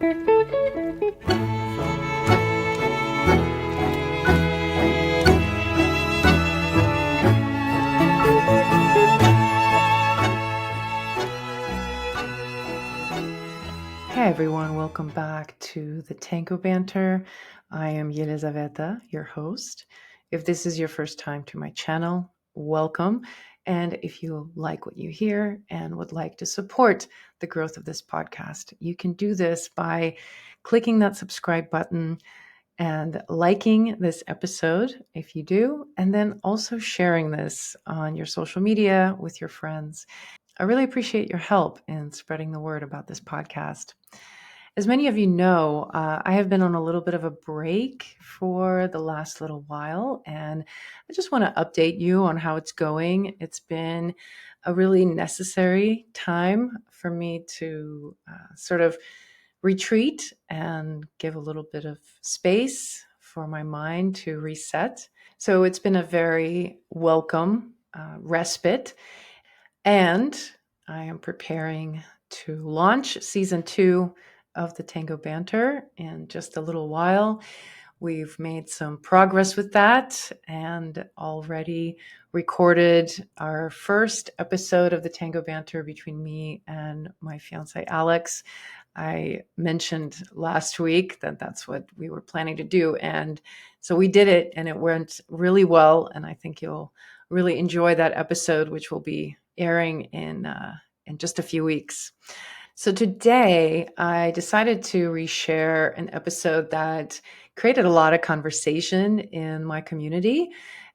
Hey everyone, welcome back to the Tango Banter. I am Yelizaveta, your host. If this is your first time to my channel, welcome. And if you like what you hear and would like to support the growth of this podcast, you can do this by clicking that subscribe button and liking this episode if you do, and then also sharing this on your social media with your friends. I really appreciate your help in spreading the word about this podcast. As many of you know, I have been on a little bit of a break for the last little while, and I just want to update you on how it's going. It's been a really necessary time for me to sort of retreat and give a little bit of space for my mind to reset. So it's been a very welcome respite. And I am preparing to launch season 2 of the Tango Banter in just a little while. We've made some progress with that and already recorded our first episode of the Tango Banter between me and my fiance, Alex. I mentioned last week that that's what we were planning to do. And so we did it, and it went really well. And I think you'll really enjoy that episode, which will be airing in just a few weeks. So today I decided to reshare an episode that created a lot of conversation in my community.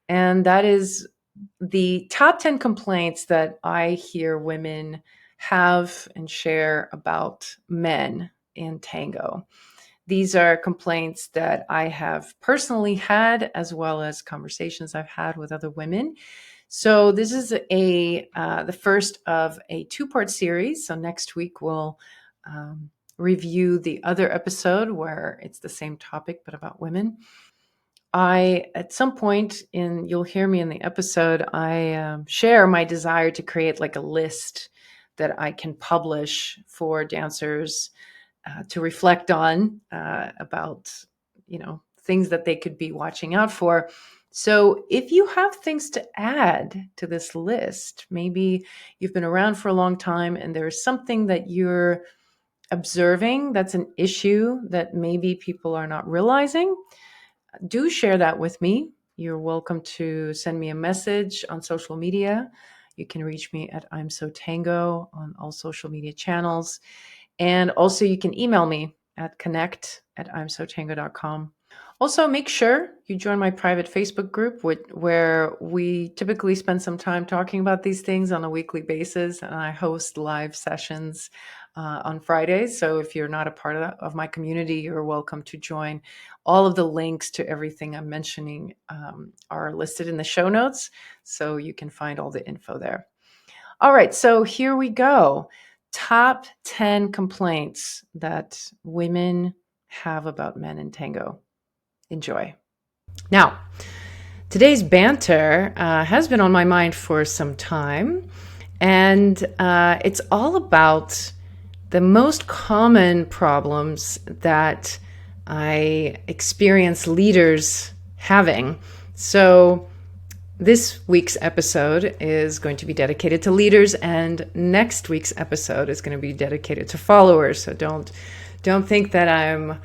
And that is the top 10 complaints that I hear women have and share about men in tango. These are complaints that I have personally had, as well as conversations I've had with other women. So this is the first of a 2-part series. So next week we'll review the other episode where it's the same topic but about women. At some point you'll hear me in the episode, I share my desire to create like a list that I can publish for dancers to reflect on about, things that they could be watching out for. So if you have things to add to this list, maybe you've been around for a long time and there's something that you're observing that's an issue that maybe people are not realizing, do share that with me. You're welcome to send me a message on social media. You can reach me at I'm So Tango on all social media channels. And also you can email me at connect@imsotango.com. Also, make sure you join my private Facebook group where we typically spend some time talking about these things on a weekly basis. And I host live sessions on Fridays. So if you're not a part of my community, you're welcome to join. All of the links to everything I'm mentioning are listed in the show notes. So you can find all the info there. All right, so here we go. Top 10 complaints that women have about men in tango. Enjoy. Now, today's banter has been on my mind for some time, and it's all about the most common problems that I experience leaders having. So this week's episode is going to be dedicated to leaders, and next week's episode is going to be dedicated to followers. So don't think that I'm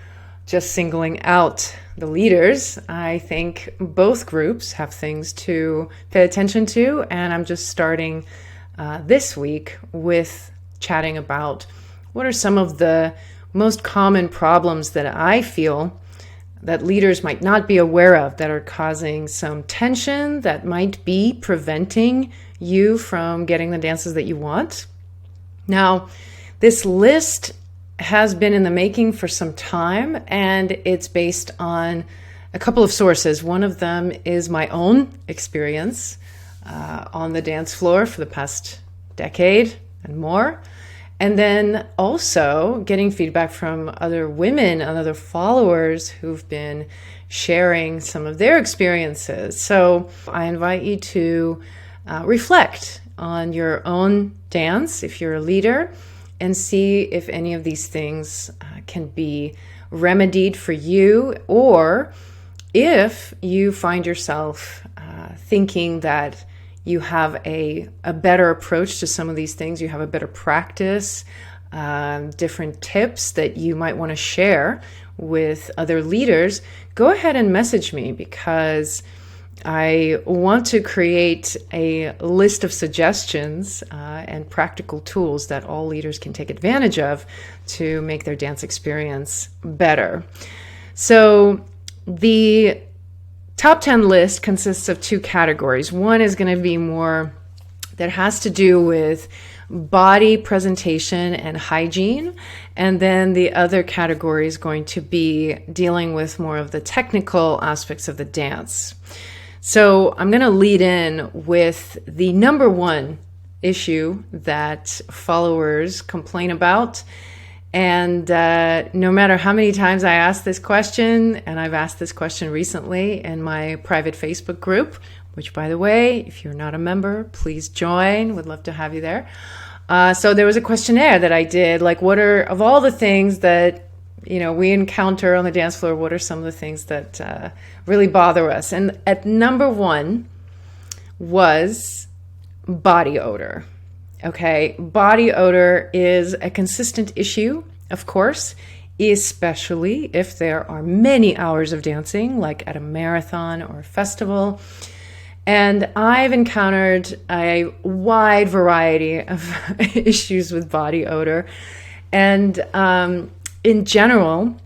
just singling out the leaders. I think both groups have things to pay attention to, and I'm just starting this week with chatting about what are some of the most common problems that I feel that leaders might not be aware of that are causing some tension that might be preventing you from getting the dances that you want. Now, this list has been in the making for some time, and it's based on a couple of sources. One of them is my own experience on the dance floor for the past decade and more. And then also getting feedback from other women and other followers who've been sharing some of their experiences. So I invite you to reflect on your own dance if you're a leader and see if any of these things can be remedied for you, or if you find yourself thinking that you have a better approach to some of these things, you have a better practice, different tips that you might want to share with other leaders, go ahead and message me, because I want to create a list of suggestions and practical tools that all leaders can take advantage of to make their dance experience better. So the top 10 list consists of two categories. One is going to be more that has to do with body presentation and hygiene. And then the other category is going to be dealing with more of the technical aspects of the dance. So I'm going to lead in with the number one issue that followers complain about. And no matter how many times I ask this question, and I've asked this question recently in my private Facebook group, which, by the way, if you're not a member, please join. Would love to have you there. So there was a questionnaire that I did, like, what are, of all the things that, we encounter on the dance floor, what are some of the things that really bother us? And at number one was body odor. Okay, body odor is a consistent issue, of course, especially if there are many hours of dancing, like at a marathon or a festival. And I've encountered a wide variety of issues with body odor. And in general,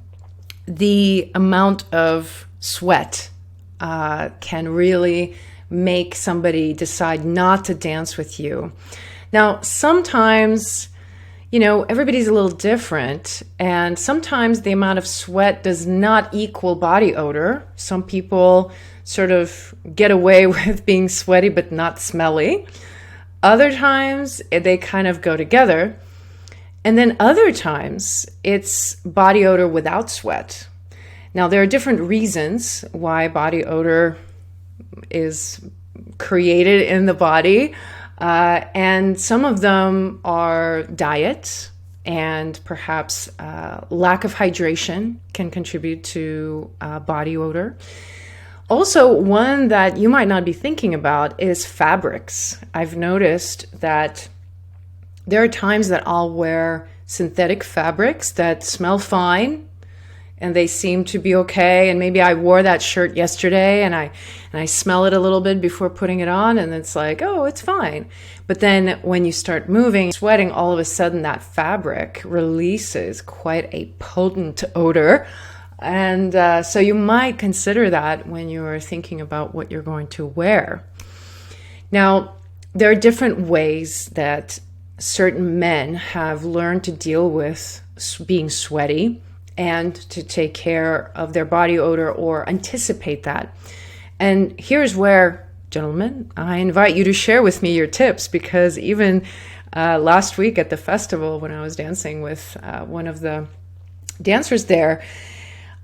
the amount of sweat can really make somebody decide not to dance with you. Now, sometimes, everybody's a little different, and sometimes the amount of sweat does not equal body odor. Some people sort of get away with being sweaty but not smelly. Other times, they kind of go together. And then other times, it's body odor without sweat. Now, there are different reasons why body odor is created in the body. And some of them are diet, and perhaps lack of hydration can contribute to body odor. Also, one that you might not be thinking about is fabrics. I've noticed that there are times that I'll wear synthetic fabrics that smell fine, and they seem to be okay. And maybe I wore that shirt yesterday and I smell it a little bit before putting it on, and it's like, oh, it's fine. But then when you start moving, sweating, all of a sudden that fabric releases quite a potent odor. And so you might consider that when you're thinking about what you're going to wear. Now, there are different ways that certain men have learned to deal with being sweaty and to take care of their body odor or anticipate that. And here's where, gentlemen, I invite you to share with me your tips, because even last week at the festival when I was dancing with one of the dancers there,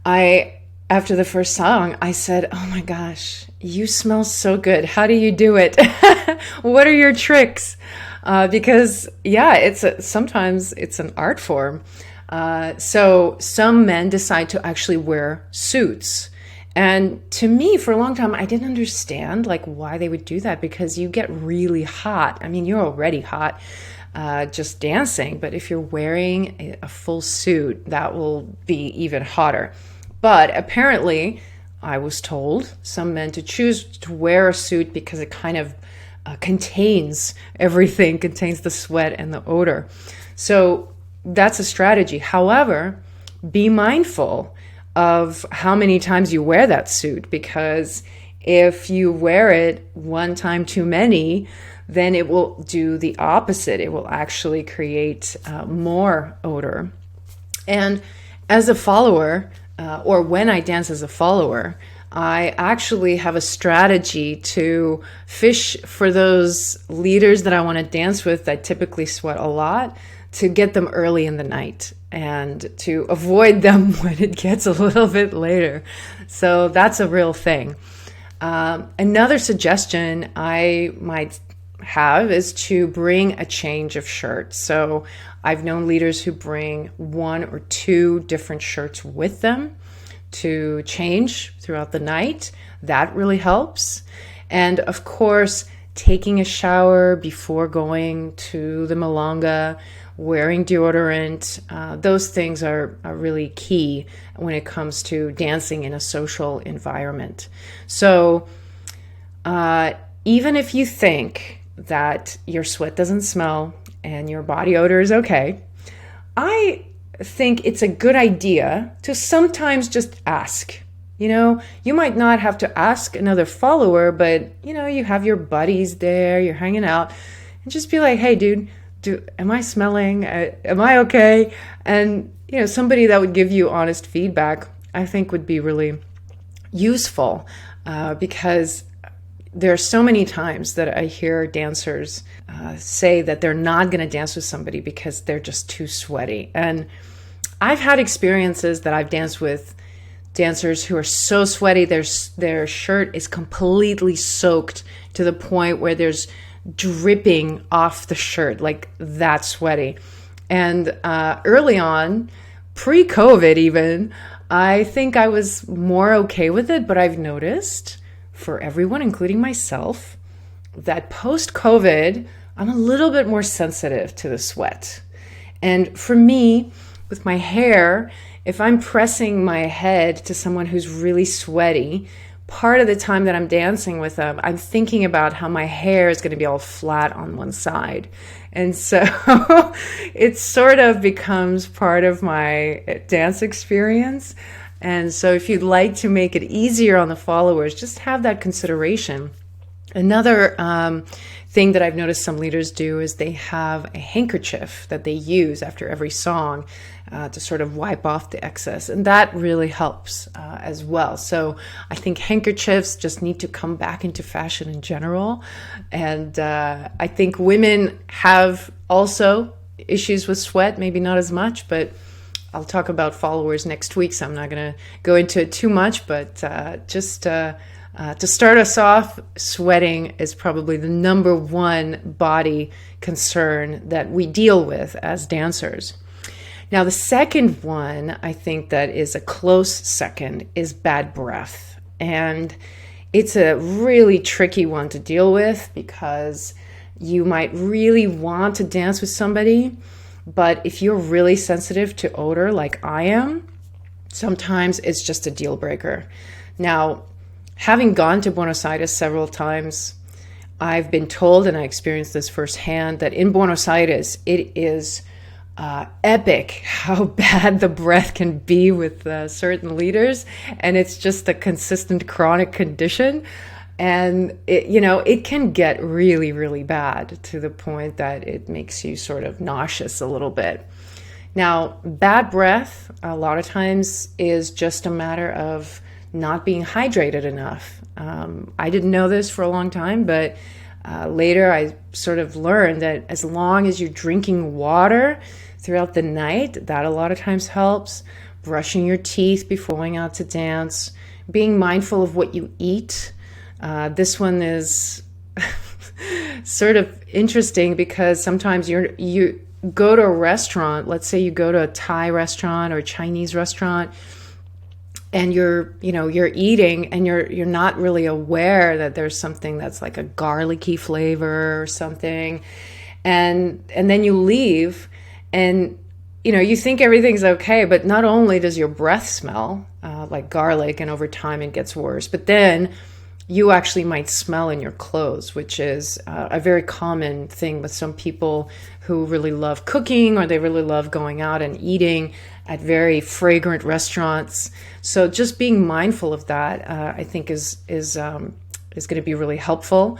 after the first song, I said, oh my gosh, you smell so good. How do you do it? What are your tricks? Because sometimes it's an art form. So some men decide to actually wear suits. And to me, for a long time, I didn't understand why they would do that, because you get really hot. I mean, you're already hot just dancing, but if you're wearing a full suit, that will be even hotter. But apparently, I was told some men to choose to wear a suit because it kind of contains everything, contains the sweat and the odor. So that's a strategy. However, be mindful of how many times you wear that suit, because if you wear it one time too many, then it will do the opposite. It will actually create more odor. And as a follower, or when I dance as a follower, I actually have a strategy to fish for those leaders that I want to dance with that typically sweat a lot, to get them early in the night and to avoid them when it gets a little bit later. So that's a real thing. Another suggestion I might have is to bring a change of shirts. So I've known leaders who bring 1 or 2 different shirts with them to change throughout the night. That really helps. And of course, taking a shower before going to the milonga, wearing deodorant, those things are really key when it comes to dancing in a social environment. So even if you think that your sweat doesn't smell and your body odor is okay, I think it's a good idea to sometimes just ask. You might not have to ask another follower, but you have your buddies there, you're hanging out, and just be like, hey, dude, am I smelling? Am I okay? And somebody that would give you honest feedback, I think would be really useful, because there are so many times that I hear dancers say that they're not going to dance with somebody because they're just too sweaty. And I've had experiences that I've danced with dancers who are so sweaty, their shirt is completely soaked to the point where there's dripping off the shirt, like that sweaty. And early on, pre-COVID even, I think I was more okay with it, but I've noticed for everyone, including myself, that post-COVID, I'm a little bit more sensitive to the sweat. And for me, with my hair, if I'm pressing my head to someone who's really sweaty, part of the time that I'm dancing with them, I'm thinking about how my hair is going to be all flat on one side. And so it sort of becomes part of my dance experience. And so if you'd like to make it easier on the followers, just have that consideration. Another thing that I've noticed some leaders do is they have a handkerchief that they use after every song to sort of wipe off the excess. And that really helps as well. So I think handkerchiefs just need to come back into fashion in general. And I think women have also issues with sweat, maybe not as much, but I'll talk about followers next week, so I'm not going to go into it too much, but just to start us off, sweating is probably the number one body concern that we deal with as dancers. Now, the second one, I think that is a close second, is bad breath. And it's a really tricky one to deal with because you might really want to dance with somebody, but if you're really sensitive to odor like I am, sometimes it's just a deal breaker. Now, having gone to Buenos Aires several times, I've been told, and I experienced this firsthand, that in Buenos Aires, it is epic how bad the breath can be with certain leaders. And it's just a consistent chronic condition. And it can get really, really bad to the point that it makes you sort of nauseous a little bit. Now, bad breath, a lot of times, is just a matter of not being hydrated enough. I didn't know this for a long time, but later I sort of learned that as long as you're drinking water throughout the night, that a lot of times helps. Brushing your teeth before going out to dance, being mindful of what you eat. This one is sort of interesting because sometimes you go to a restaurant, let's say you go to a Thai restaurant or a Chinese restaurant, and you're eating and you're not really aware that there's something that's like a garlicky flavor or something. And then you leave and you think everything's okay, but not only does your breath smell like garlic, and over time it gets worse, but then you actually might smell in your clothes, which is a very common thing with some people who really love cooking, or they really love going out and eating at very fragrant restaurants. So just being mindful of that, I think is going to be really helpful.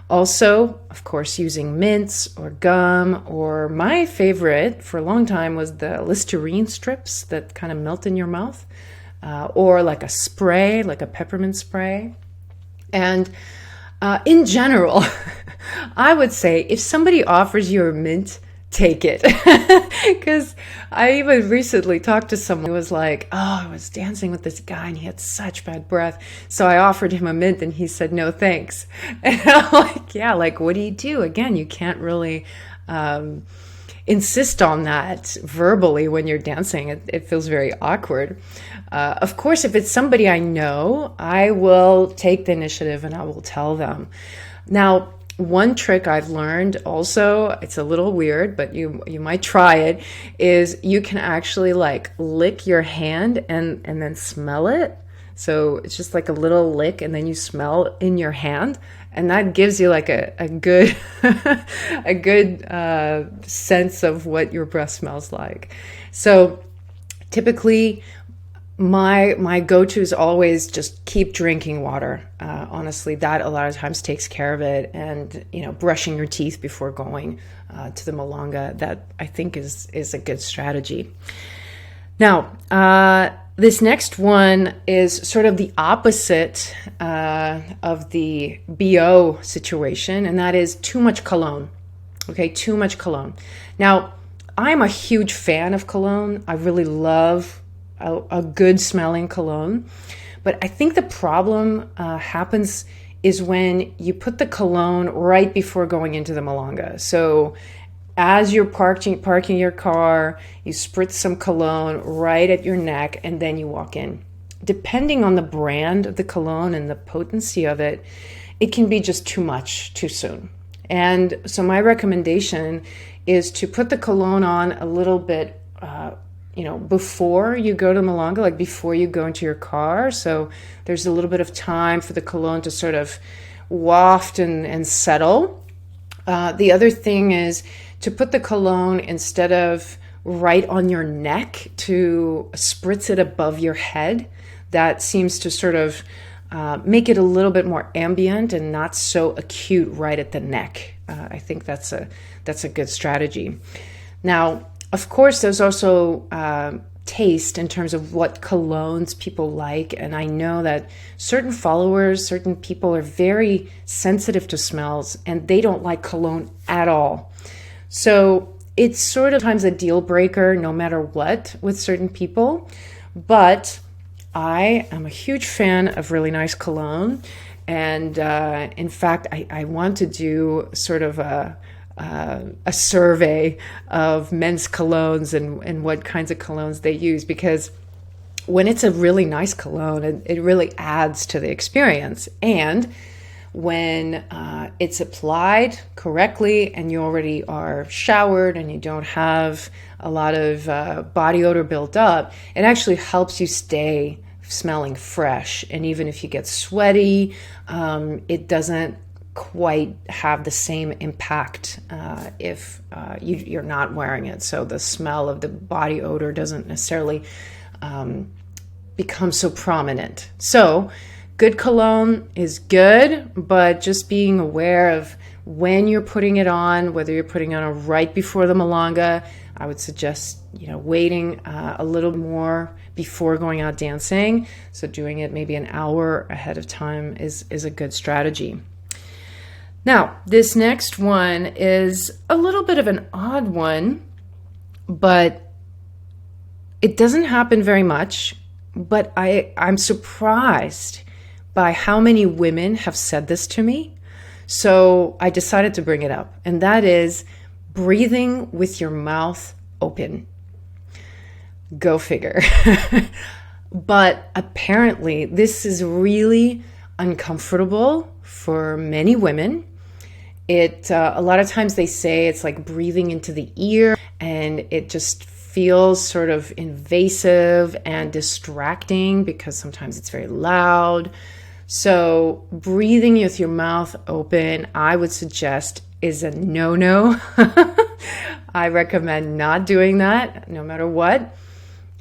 Also, of course, using mints or gum, or my favorite for a long time was the Listerine strips that kind of melt in your mouth, or like a spray, like a peppermint spray. And in general, I would say if somebody offers you a mint take it. Because I even recently talked to someone who was like, oh, I was dancing with this guy and he had such bad breath. So I offered him a mint and he said, no, thanks. And I'm like, yeah, like, what do you do? Again, you can't really insist on that verbally when you're dancing. It feels very awkward. Of course, if it's somebody I know, I will take the initiative and I will tell them. Now, one trick I've learned also, it's a little weird, but you might try it, is you can actually like lick your hand and then smell it. So it's just like a little lick and then you smell in your hand. And that gives you like a good a good sense of what your breath smells like. So typically my go-to is always just keep drinking water. Honestly, that a lot of times takes care of it. And, brushing your teeth before going to the milonga, that I think is a good strategy. Now, this next one is sort of the opposite of the BO situation, and that is too much cologne. Okay, too much cologne. Now, I'm a huge fan of cologne. I really love a good smelling cologne. But I think the problem happens is when you put the cologne right before going into the milonga. So as you're parking your car, you spritz some cologne right at your neck and then you walk in. Depending on the brand of the cologne and the potency of it, it can be just too much too soon. And so my recommendation is to put the cologne on a little bit before you go to milonga, like before you go into your car. So there's a little bit of time for the cologne to sort of waft and settle. The other thing is to put the cologne, instead of right on your neck, to spritz it above your head. That seems to sort of make it a little bit more ambient and not so acute right at the neck. I think that's a good strategy. Now, of course, there's also taste in terms of what colognes people like. And I know that certain people are very sensitive to smells and they don't like cologne at all. So it's sort of times a deal breaker no matter what with certain people. But I am a huge fan of really nice cologne. And in fact, I want to do sort of a survey of men's colognes and what kinds of colognes they use, because when it's a really nice cologne, it really adds to the experience. And when it's applied correctly and you already are showered and you don't have a lot of body odor built up, it actually helps you stay smelling fresh. And even if you get sweaty, it doesn't quite have the same impact if you're not wearing it. So the smell of the body odor doesn't necessarily become so prominent. So good cologne is good, but just being aware of when you're putting it on, whether you're putting it on right before the milonga, I would suggest waiting a little more before going out dancing. So doing it maybe an hour ahead of time is a good strategy. Now, this next one is a little bit of an odd one, but it doesn't happen very much. But I'm surprised by how many women have said this to me. So I decided to bring it up, and that is breathing with your mouth open. Go figure. But apparently this is really uncomfortable for many women. A lot of times they say it's like breathing into the ear, and it just feels sort of invasive and distracting because sometimes it's very loud. So breathing with your mouth open, I would suggest, is a no-no. I recommend not doing that no matter what.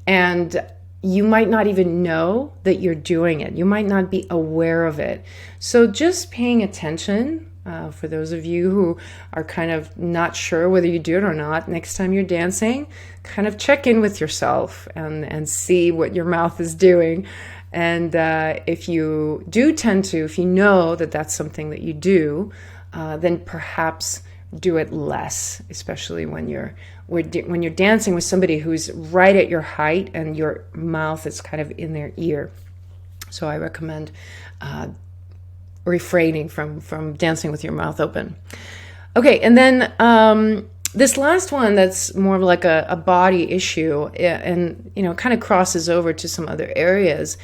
And you might not even know that you're doing it. You might not be aware of it. So just paying attention, for those of you who are kind of not sure whether you do it or not, next time you're dancing, kind of check in with yourself and see what your mouth is doing. And if you know that that's something that you do, then perhaps do it less, especially when you're dancing with somebody who's right at your height and your mouth is kind of in their ear. So I recommend refraining from dancing with your mouth open. Okay, and then this last one that's more of like a body issue, and kind of crosses over to some other areas,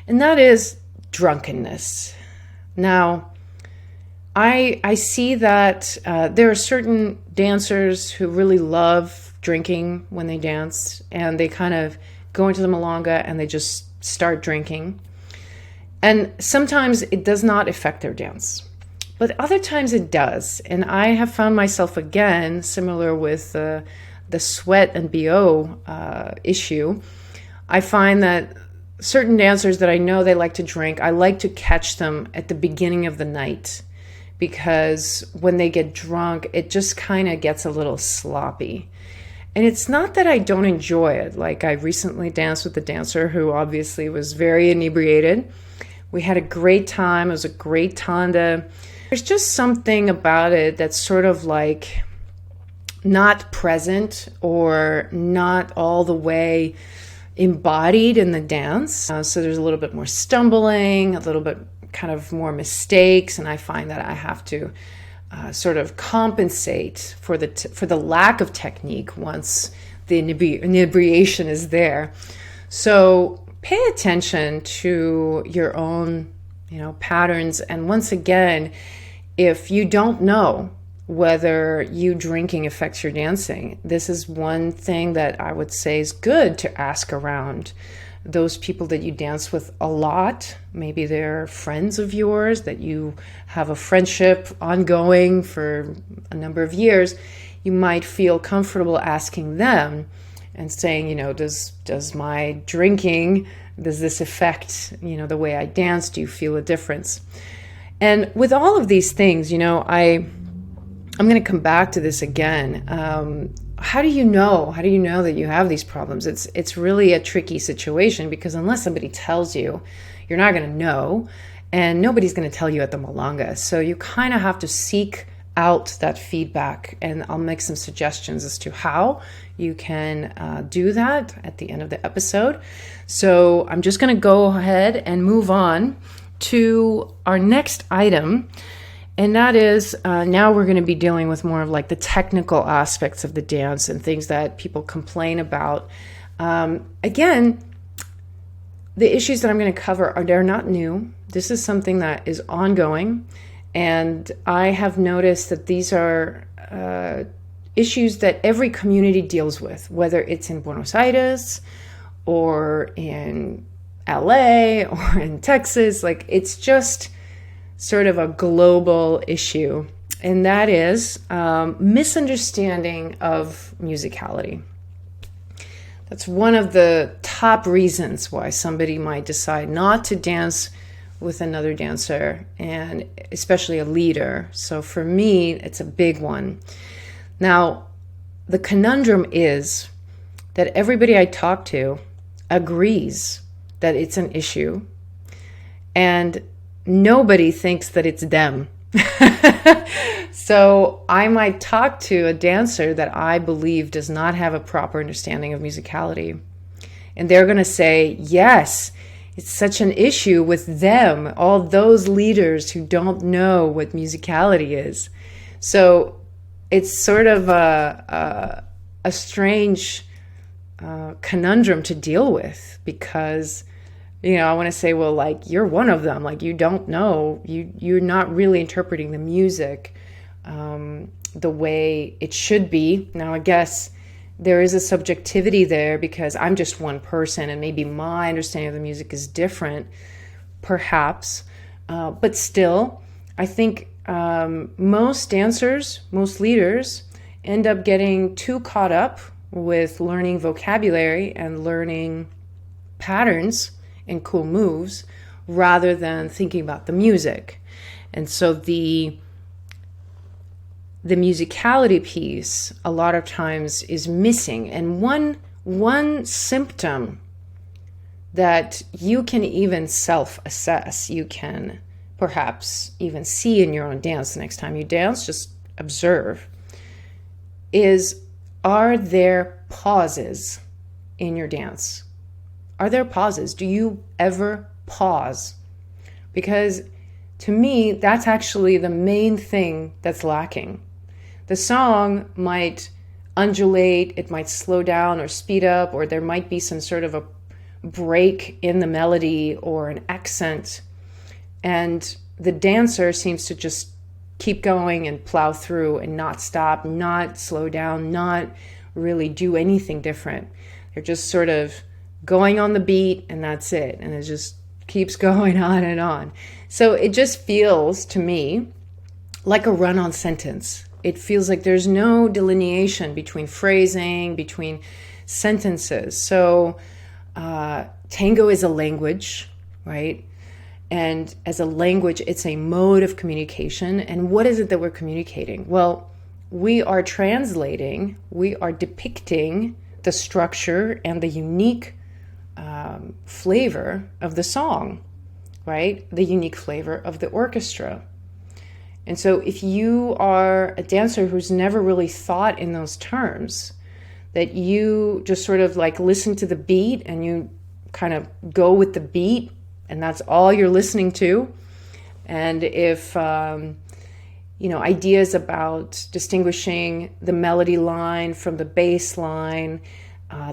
and that is drunkenness. Now, I see that there are certain dancers who really love drinking when they dance, and they kind of go into the milonga and they just start drinking. And sometimes it does not affect their dance, but other times it does. And I have found myself again, similar with the sweat and BO issue. I find that certain dancers that I know they like to drink, I like to catch them at the beginning of the night, because when they get drunk, it just kind of gets a little sloppy. And it's not that I don't enjoy it. Like, I recently danced with a dancer who obviously was very inebriated. We had a great time. It was a great tanda. There's just something about it that's sort of like not present or not all the way embodied in the dance. So there's a little bit more stumbling, a little bit kind of more mistakes, and I find that I have to sort of compensate for the lack of technique once the inebriation is there. So pay attention to your own, patterns. And once again, if you don't know whether you drinking affects your dancing, this is one thing that I would say is good to ask around those people that you dance with a lot. Maybe they're friends of yours that you have a friendship ongoing for a number of years. You might feel comfortable asking them and saying, does my drinking, does this affect, the way I dance? Do you feel a difference? And with all of these things, I'm going to come back to this again. How do you know? How do you know that you have these problems? It's really a tricky situation, because unless somebody tells you, you're not going to know, and nobody's going to tell you at the milonga. So you kind of have to seek out that feedback, and I'll make some suggestions as to how you can do that at the end of the episode. So I'm just going to go ahead and move on to our next item. And that is, now we're going to be dealing with more of like the technical aspects of the dance and things that people complain about. Again, the issues that I'm going to cover they're not new. This is something that is ongoing. And I have noticed that these are issues that every community deals with, whether it's in Buenos Aires or in LA or in Texas. Like, it's just sort of a global issue, and that is misunderstanding of musicality. That's one of the top reasons why somebody might decide not to dance with another dancer, and especially a leader. So for me, it's a big one. Now, the conundrum is that everybody I talk to agrees that it's an issue, and nobody thinks that it's them. So I might talk to a dancer that I believe does not have a proper understanding of musicality, and they're going to say, yes, it's such an issue with them, all those leaders who don't know what musicality is. So it's sort of a strange conundrum to deal with, because I want to say, well, like, you're one of them. Like, you don't know. You're not really interpreting the music the way it should be. Now, I guess there is a subjectivity there, because I'm just one person, and maybe my understanding of the music is different, perhaps. But still, I think most dancers, most leaders, end up getting too caught up with learning vocabulary and learning patterns and cool moves rather than thinking about the music. And so the musicality piece a lot of times is missing. And one symptom that you can even self-assess, you can perhaps even see in your own dance the next time you dance, just observe, is, are there pauses in your dance? Are there pauses? Do you ever pause? Because to me, that's actually the main thing that's lacking. The song might undulate, it might slow down or speed up, or there might be some sort of a break in the melody or an accent. And the dancer seems to just keep going and plow through and not stop, not slow down, not really do anything different. They're just sort of going on the beat and that's it. And it just keeps going on and on. So it just feels to me like a run-on sentence. It feels like there's no delineation between phrasing, between sentences. So tango is a language, right? And as a language, it's a mode of communication. And what is it that we're communicating? Well, we are translating, we are depicting the structure and the unique flavor of the song, right? The unique flavor of the orchestra. And so if you are a dancer who's never really thought in those terms, that you just sort of like listen to the beat and you kind of go with the beat and that's all you're listening to. And if, ideas about distinguishing the melody line from the bass line,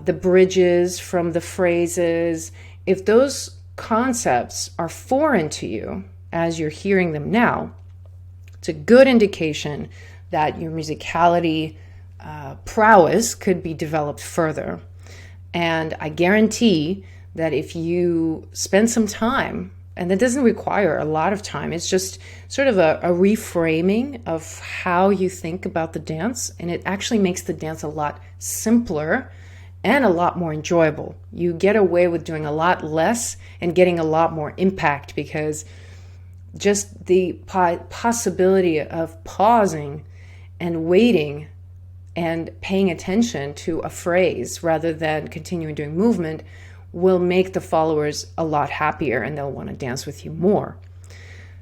the bridges from the phrases, if those concepts are foreign to you as you're hearing them now, it's a good indication that your musicality prowess could be developed further. And I guarantee that if you spend some time, and that doesn't require a lot of time, it's just sort of a reframing of how you think about the dance, and it actually makes the dance a lot simpler and a lot more enjoyable. You get away with doing a lot less and getting a lot more impact, because just the possibility of pausing and waiting and paying attention to a phrase rather than continuing doing movement will make the followers a lot happier and they'll want to dance with you more.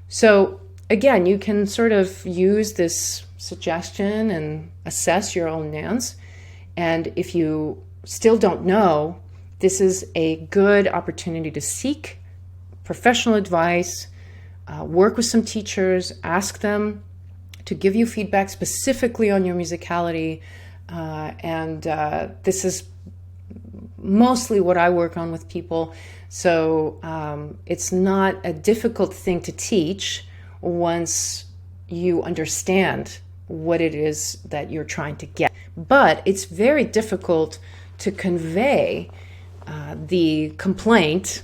So again, you can sort of use this suggestion and assess your own dance. And if you still don't know, this is a good opportunity to seek professional advice, work with some teachers, ask them to give you feedback specifically on your musicality. This is mostly what I work on with people. So it's not a difficult thing to teach once you understand what it is that you're trying to get. But it's very difficult to convey the complaint,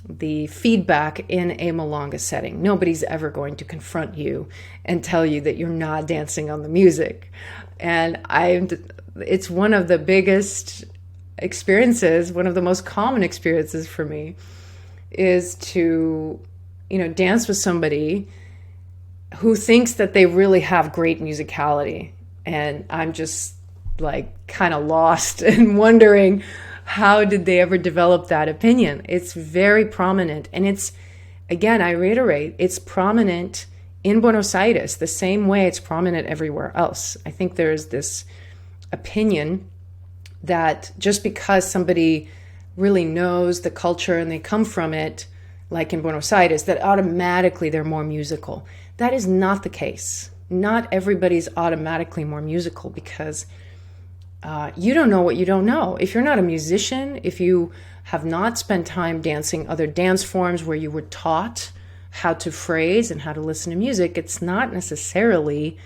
the feedback in a milonga setting. Nobody's ever going to confront you and tell you that you're not dancing on the music. And it's one of the biggest experiences, one of the most common experiences for me, is to, dance with somebody who thinks that they really have great musicality. And I'm just like kind of lost and wondering, how did they ever develop that opinion? It's very prominent. And it's, again, I reiterate, it's prominent in Buenos Aires the same way it's prominent everywhere else. I think there's this opinion that just because somebody really knows the culture and they come from it, like in Buenos Aires, that automatically they're more musical. That is not the case. Not everybody's automatically more musical, because you don't know what you don't know. If you're not a musician, if you have not spent time dancing other dance forms where you were taught how to phrase and how to listen to music, it's not necessarily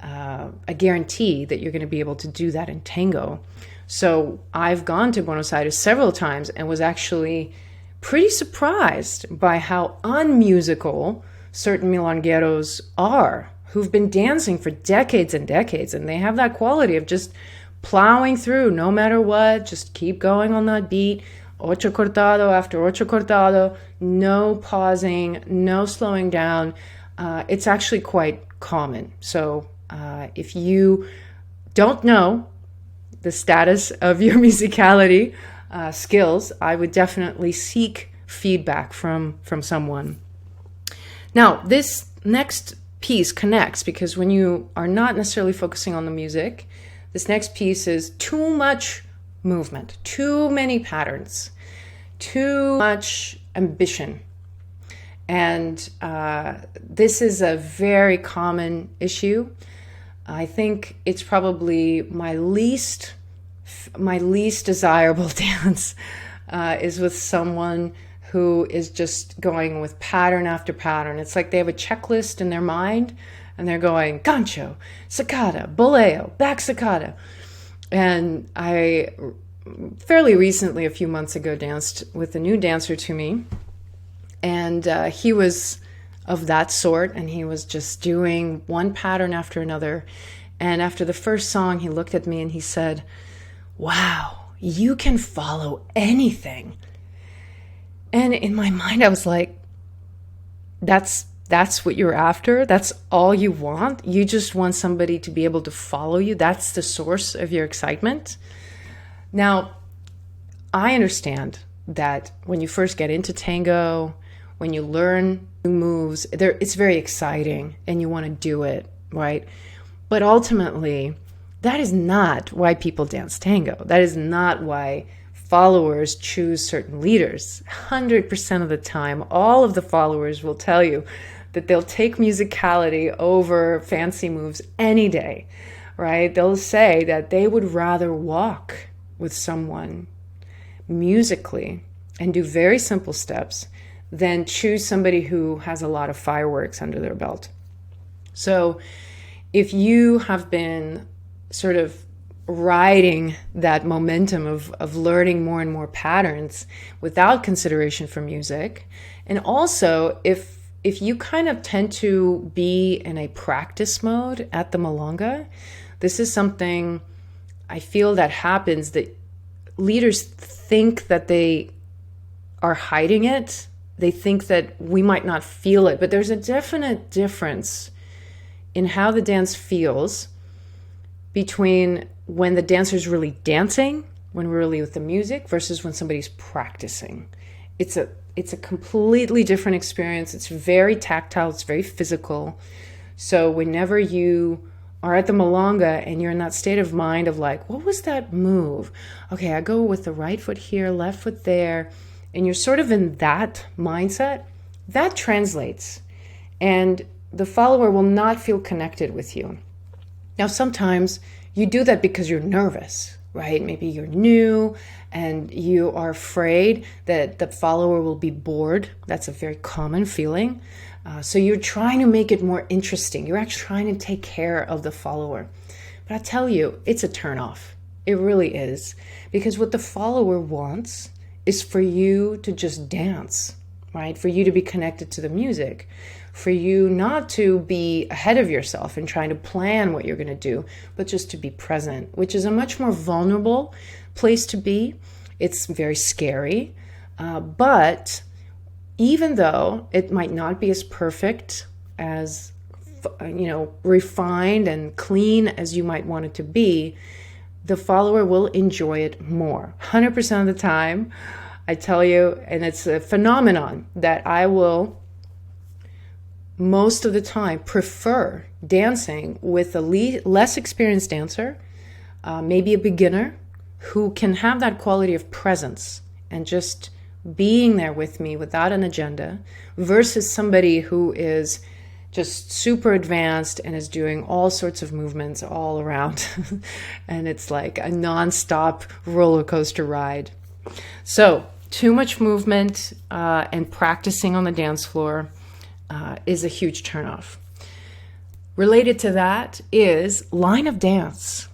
a guarantee that you're going to be able to do that in tango. So I've gone to Buenos Aires several times and was actually pretty surprised by how unmusical certain milongueros are, who've been dancing for decades and decades, and they have that quality of just plowing through no matter what, just keep going on that beat, ocho cortado after ocho cortado, no pausing, no slowing down. It's actually quite common. So if you don't know the status of your musicality skills, I would definitely seek feedback from someone. Now, this next piece connects, because when you are not necessarily focusing on the music, This next piece is too much movement, too many patterns, too much ambition. And this is a very common issue. I think it's probably my least desirable dance is with someone who is just going with pattern after pattern. It's like they have a checklist in their mind and they're going gancho, staccato, boleo, back staccato. And I fairly recently, a few months ago, danced with a new dancer to me. And he was of that sort, and he was just doing one pattern after another. And after the first song, he looked at me and he said, "Wow, you can follow anything." And in my mind, I was like, that's what you're after? That's all you want? You just want somebody to be able to follow you? That's the source of your excitement? Now, I understand that when you first get into tango, when you learn new moves, it's very exciting and you want to do it, right? But ultimately, that is not why people dance tango. That is not why followers choose certain leaders. 100% of the time, all of the followers will tell you that they'll take musicality over fancy moves any day, right? They'll say that they would rather walk with someone musically and do very simple steps than choose somebody who has a lot of fireworks under their belt. So if you have been sort of riding that momentum of learning more and more patterns without consideration for music, and also if you kind of tend to be in a practice mode at the milonga, this is something I feel that happens, that leaders think that they are hiding it. They think that we might not feel it, but there's a definite difference in how the dance feels between when the dancer's really dancing, when we're really with the music, versus when somebody's practicing. It's a completely different experience. It's very tactile. It's very physical. So whenever you are at the milonga and you're in that state of mind of like, what was that move? Okay, I go with the right foot here, left foot there, and you're sort of in that mindset, that translates. And the follower will not feel connected with you. Now, sometimes you do that because you're nervous, right? Maybe you're new and you are afraid that the follower will be bored. That's a very common feeling. So you're trying to make it more interesting. You're actually trying to take care of the follower. But I tell you, it's a turnoff. It really is. Because what the follower wants is for you to just dance, right? For you to be connected to the music. For you not to be ahead of yourself and trying to plan what you're going to do, but just to be present, which is a much more vulnerable place to be. It's very scary. But even though it might not be as perfect, as refined and clean as you might want it to be, the follower will enjoy it more. 100% of the time, I tell you, and it's a phenomenon that I will most of the time prefer dancing with a less experienced dancer, maybe a beginner, who can have that quality of presence and just being there with me without an agenda, versus somebody who is just super advanced and is doing all sorts of movements all around. And it's like a nonstop roller coaster ride. So too much movement and practicing on the dance floor is a huge turnoff. Related to that is line of dance.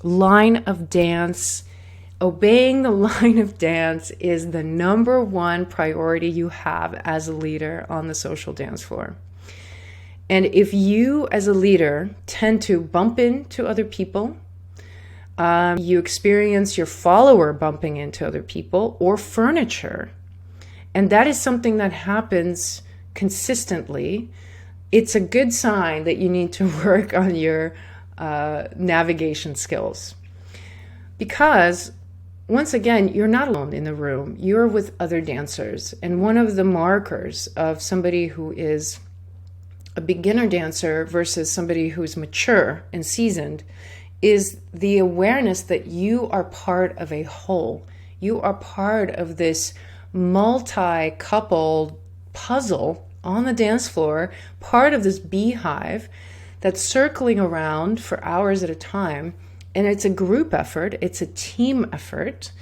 Line of dance. Obeying the line of dance is the number one priority you have as a leader on the social dance floor. And if you as a leader tend to bump into other people, you experience your follower bumping into other people or furniture, and that is something that happens consistently, it's a good sign that you need to work on your navigation skills. Because once again, you're not alone in the room. You're with other dancers. And one of the markers of somebody who is a beginner dancer versus somebody who's mature and seasoned is the awareness that you are part of a whole. You are part of this multi-coupled puzzle on the dance floor, part of this beehive that's circling around for hours at a time. And it's a group effort, it's a team effort.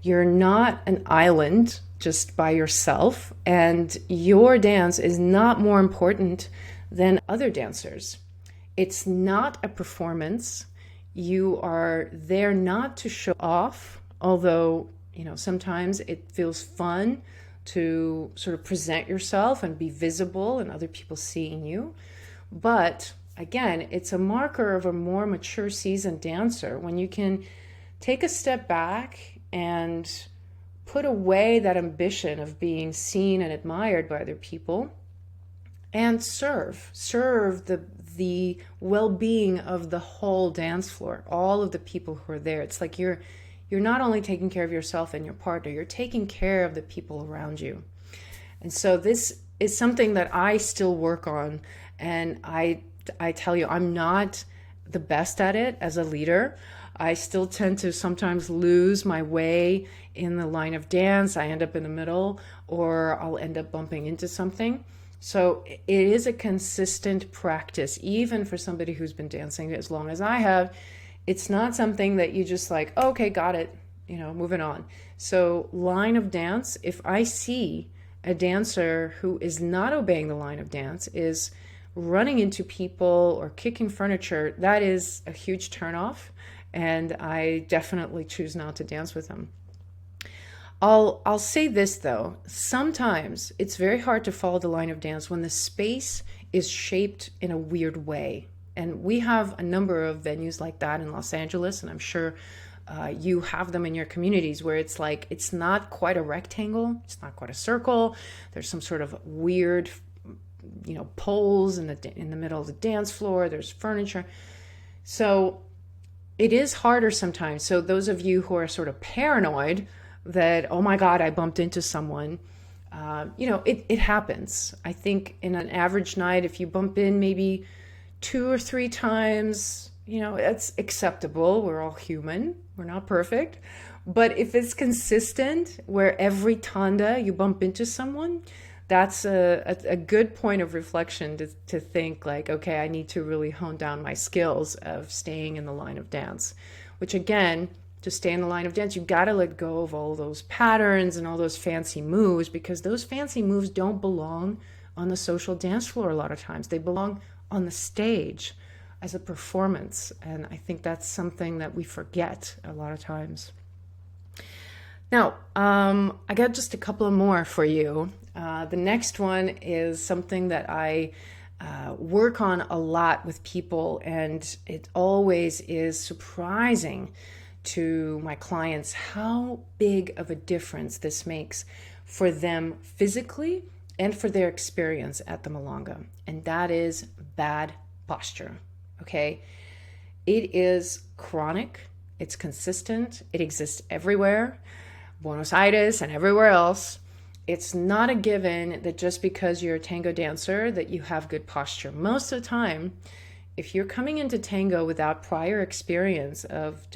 You're not an island just by yourself, and your dance is not more important than other dancers. It's not a performance. You are there not to show off, although, sometimes it feels fun to sort of present yourself and be visible and other people seeing you. But again, it's a marker of a more mature, seasoned dancer when you can take a step back and put away that ambition of being seen and admired by other people and serve the well-being of the whole dance floor, all of the people who are there. It's like you're not only taking care of yourself and your partner, you're taking care of the people around you. And so this is something that I still work on, and I tell you, I'm not the best at it as a leader. I still tend to sometimes lose my way in the line of dance. I end up in the middle, or I'll end up bumping into something. So it is a consistent practice, even for somebody who's been dancing as long as I have. It's not something that you just like, oh, okay, got it, moving on. So line of dance, if I see a dancer who is not obeying the line of dance, is running into people or kicking furniture, that is a huge turnoff, and I definitely choose not to dance with them. I'll say this though, sometimes it's very hard to follow the line of dance when the space is shaped in a weird way. And we have a number of venues like that in Los Angeles, and I'm sure you have them in your communities, where it's like, it's not quite a rectangle, it's not quite a circle, there's some sort of weird poles in the middle of the dance floor, there's furniture. So it is harder sometimes. So those of you who are sort of paranoid that, oh my God, I bumped into someone, it happens. I think in an average night, if you bump in maybe 2 or 3 times, it's acceptable. We're all human. We're not perfect. But if it's consistent, where every tanda you bump into someone, that's a good point of reflection to think like, okay, I need to really hone down my skills of staying in the line of dance, which again, to stay in the line of dance, you got to let go of all those patterns and all those fancy moves, because those fancy moves don't belong on the social dance floor a lot of times. They belong on the stage as a performance. And I think that's something that we forget a lot of times. Now, I got just a couple of more for you. The next one is something that I work on a lot with people, and it always is surprising to my clients how big of a difference this makes for them physically and for their experience at the milonga. And that is bad posture. Okay. It is chronic. It's consistent. It exists everywhere, Buenos Aires and everywhere else. It's not a given that just because you're a tango dancer that you have good posture. Most of the time, if you're coming into tango without prior experience of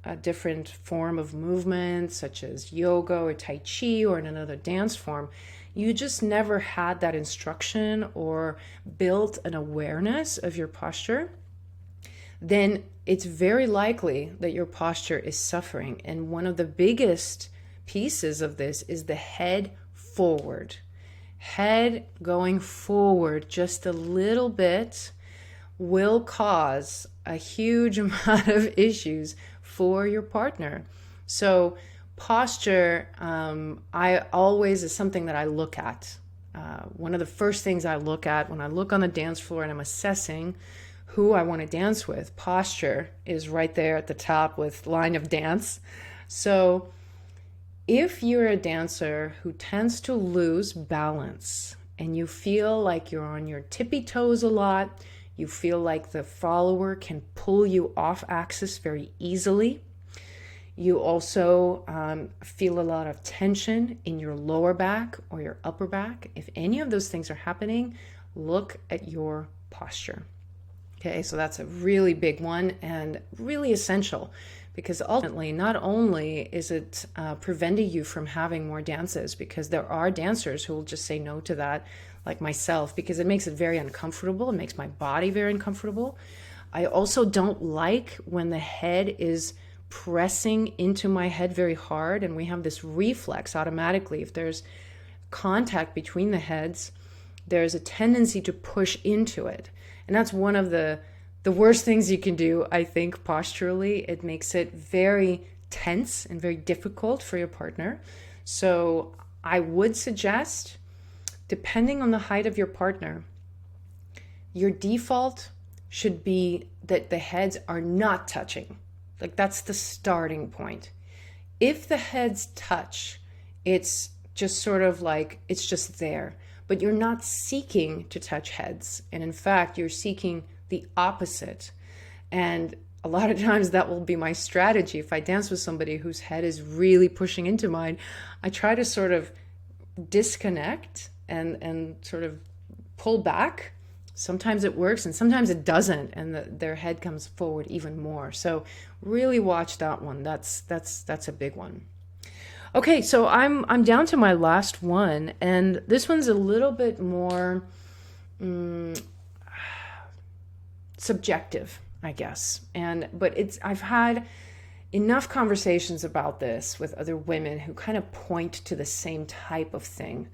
a different form of movement, such as yoga or tai chi or in another dance form, you just never had that instruction or built an awareness of your posture, then it's very likely that your posture is suffering. And one of the biggest pieces of this is the head forward. Head going forward just a little bit will cause a huge amount of issues for your partner. So posture, I always is something that I look at. One of the first things I look at when I look on the dance floor and I'm assessing who I want to dance with, posture is right there at the top with line of dance. So if you're a dancer who tends to lose balance and you feel like you're on your tippy toes a lot, you feel like the follower can pull you off axis very easily, you also feel a lot of tension in your lower back or your upper back. If any of those things are happening, look at your posture. Okay, so that's a really big one and really essential, because ultimately, not only is it preventing you from having more dances, because there are dancers who will just say no to that, like myself, because it makes it very uncomfortable. It makes my body very uncomfortable. I also don't like when the head is pressing into my head very hard, and we have this reflex automatically. If there's contact between the heads, there's a tendency to push into it. And that's one of the worst things you can do, I think, posturally. It makes it very tense and very difficult for your partner. So I would suggest, depending on the height of your partner, your default should be that the heads are not touching. Like, that's the starting point. If the heads touch, it's just sort of like, it's just there. But you're not seeking to touch heads. And in fact, you're seeking the opposite. And a lot of times that will be my strategy. If I dance with somebody whose head is really pushing into mine, I try to sort of disconnect and sort of pull back. Sometimes it works and sometimes it doesn't, and their head comes forward even more. So really watch that one. That's a big one. Okay, so I'm down to my last one, and this one's a little bit more subjective, I guess. But I've had enough conversations about this with other women who kind of point to the same type of thing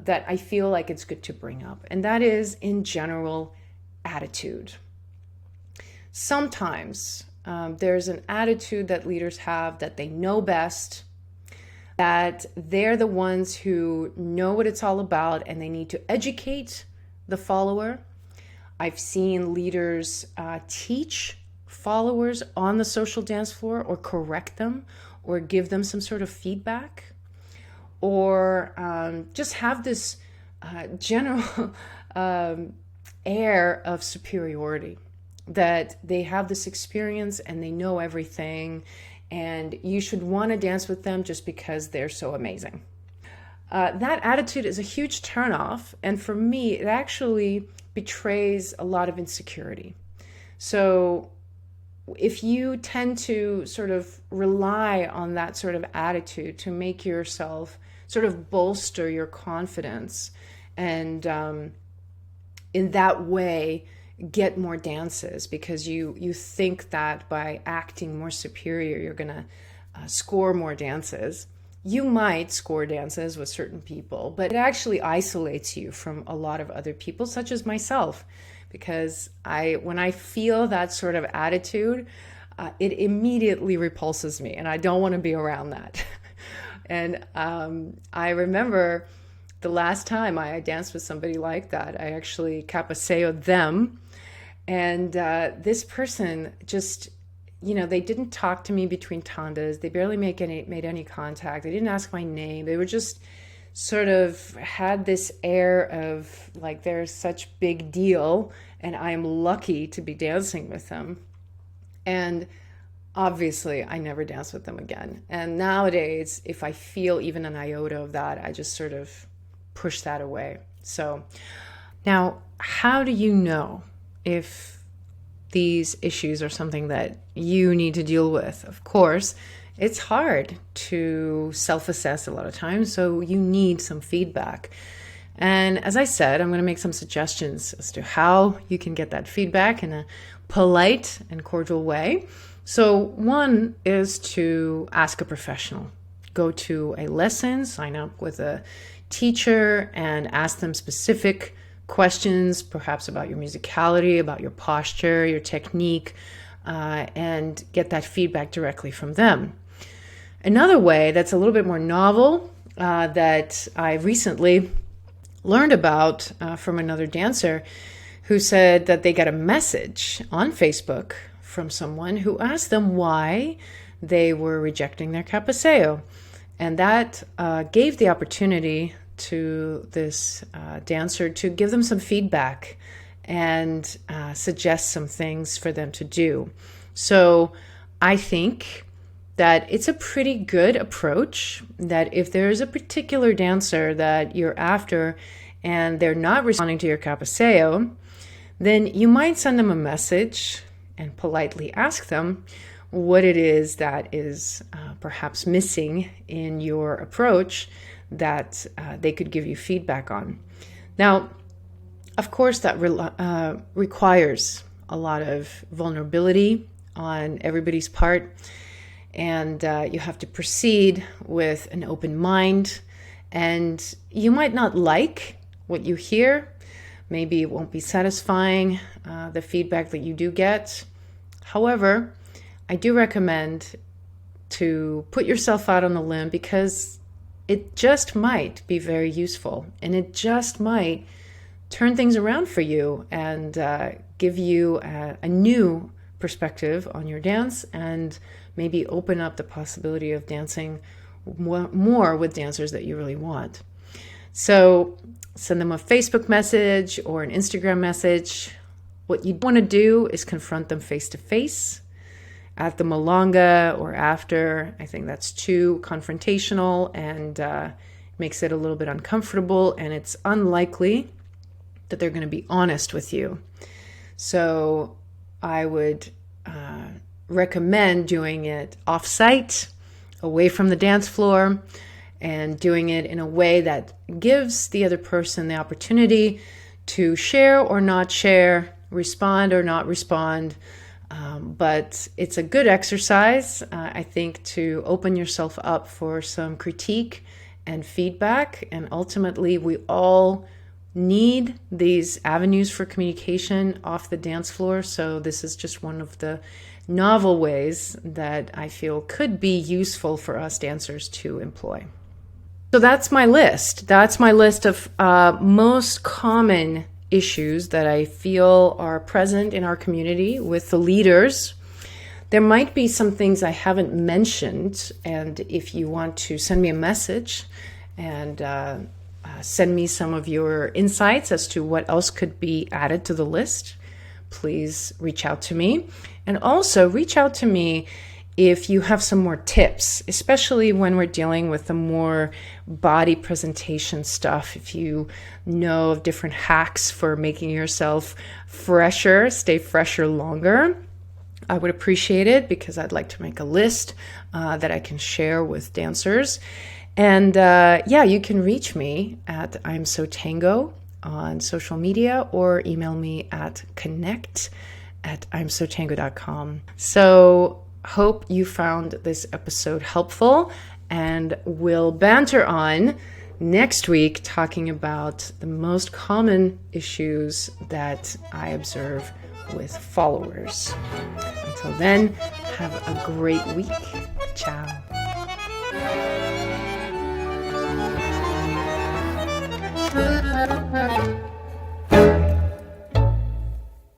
that I feel like it's good to bring up, and that is, in general, attitude. Sometimes there's an attitude that leaders have that they know best, that they're the ones who know what it's all about, and they need to educate the follower. I've seen leaders teach followers on the social dance floor, or correct them, or give them some sort of feedback, or just have this general air of superiority, that they have this experience and they know everything, and you should want to dance with them just because they're so amazing. That attitude is a huge turnoff, and for me, it actually betrays a lot of insecurity. So if you tend to sort of rely on that sort of attitude to make yourself sort of bolster your confidence, and in that way get more dances, because you think that by acting more superior, you're going to score more dances. You might score dances with certain people, but it actually isolates you from a lot of other people, such as myself, because when I feel that sort of attitude, it immediately repulses me, and I don't want to be around that. And I remember the last time I danced with somebody like that, I actually capaceo'd them. And this person just, they didn't talk to me between tandas. They barely made any contact. They didn't ask my name. They were just sort of had this air of like they're such big deal, and I'm lucky to be dancing with them. And obviously, I never dance with them again. And nowadays, if I feel even an iota of that, I just sort of push that away. So now, how do you know if these issues are something that you need to deal with? Of course, it's hard to self-assess a lot of times, so you need some feedback. And as I said, I'm going to make some suggestions as to how you can get that feedback in a polite and cordial way. So one is to ask a professional. Go to a lesson, sign up with a teacher, and ask them specific questions, perhaps about your musicality, about your posture, your technique, and get that feedback directly from them. Another way that's a little bit more novel that I recently learned about from another dancer who said that they got a message on Facebook from someone who asked them why they were rejecting their capaceo. And that gave the opportunity to this dancer to give them some feedback and suggest some things for them to do. So I think that it's a pretty good approach, that if there's a particular dancer that you're after and they're not responding to your capaceo, then you might send them a message and politely ask them what it is that is perhaps missing in your approach that they could give you feedback on. Now, of course, that requires a lot of vulnerability on everybody's part, and you have to proceed with an open mind, and you might not like what you hear. Maybe it won't be satisfying, the feedback that you do get. However, I do recommend to put yourself out on the limb because it just might be very useful, and it just might turn things around for you and give you a new perspective on your dance, and maybe open up the possibility of dancing more with dancers that you really want. So send them a Facebook message or an Instagram message. What you want to do is confront them face to face at the milonga or after. I think that's too confrontational and makes it a little bit uncomfortable, and it's unlikely that they're going to be honest with you. So I would recommend doing it off-site, away from the dance floor, and doing it in a way that gives the other person the opportunity to share or not share, respond or not respond. But it's a good exercise, I think, to open yourself up for some critique and feedback. And ultimately, we all need these avenues for communication off the dance floor. So this is just one of the novel ways that I feel could be useful for us dancers to employ. So that's my list. That's my list of most common issues that I feel are present in our community with the leaders. There might be some things I haven't mentioned, and if you want to send me a message and send me some of your insights as to what else could be added to the list, please reach out to me. And also reach out to me if you have some more tips, especially when we're dealing with the more body presentation stuff. If you know of different hacks for making yourself fresher, stay fresher longer, I would appreciate it, because I'd like to make a list that I can share with dancers. And you can reach me at I'm So Tango on social media, or email me at connect@imsotango.com. So hope you found this episode helpful, and we'll banter on next week talking about the most common issues that I observe with followers. Until then, have a great week. Ciao.